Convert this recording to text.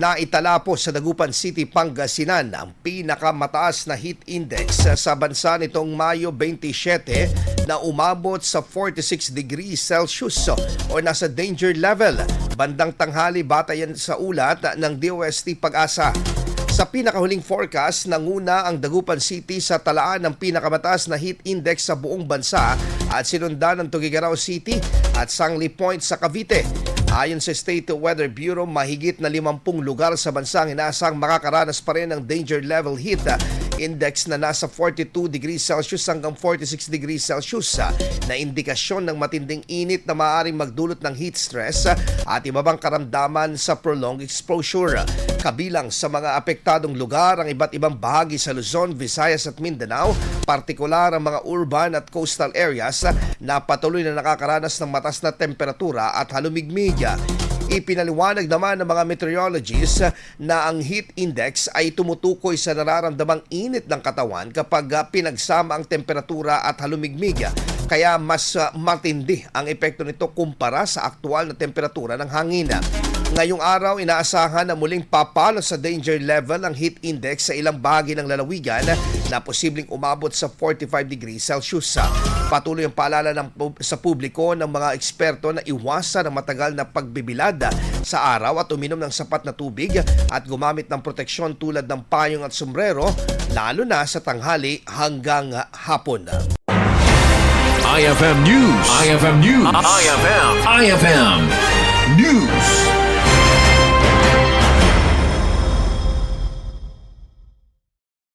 Naitala po sa Dagupan City, Pangasinan ang pinakamataas na heat index sa bansa nitong Mayo 27 na umabot sa 46 degrees Celsius o nasa danger level. Bandang tanghali batayan sa ulat ng DOST Pag-asa. Sa pinakahuling forecast, nanguna ang Dagupan City sa talaan ng pinakamataas na heat index sa buong bansa at sinundan ng Tuguegarao City at Sangli Point sa Cavite. Ayon sa State Weather Bureau, mahigit na 50 lugar sa bansa ang inaasang makakaranas pa rin ng danger level heat index na nasa 42 degrees Celsius hanggang 46 degrees Celsius na indikasyon ng matinding init na maaaring magdulot ng heat stress at iba pang karamdaman sa prolonged exposure. Kabilang sa mga apektadong lugar ang iba't ibang bahagi sa Luzon, Visayas at Mindanao, partikular ang mga urban at coastal areas na patuloy na nakakaranas ng mataas na temperatura at halumigmig. Ipinaliwanag naman ng mga meteorologists na ang heat index ay tumutukoy sa nararamdamang init ng katawan kapag pinagsama ang temperatura at halumigmig. Kaya mas matindi ang epekto nito kumpara sa aktual na temperatura ng hangin. Ngayong araw, inaasahan na muling papalo sa danger level ang heat index sa ilang bahagi ng lalawigan na posibleng umabot sa 45 degrees Celsius. Patuloy ang paalala sa publiko ng mga eksperto na iwasan ang matagal na pagbibilad sa araw at uminom ng sapat na tubig at gumamit ng proteksyon tulad ng payong at sombrero, lalo na sa tanghali hanggang hapon. IFM News. IFM News. IFM News.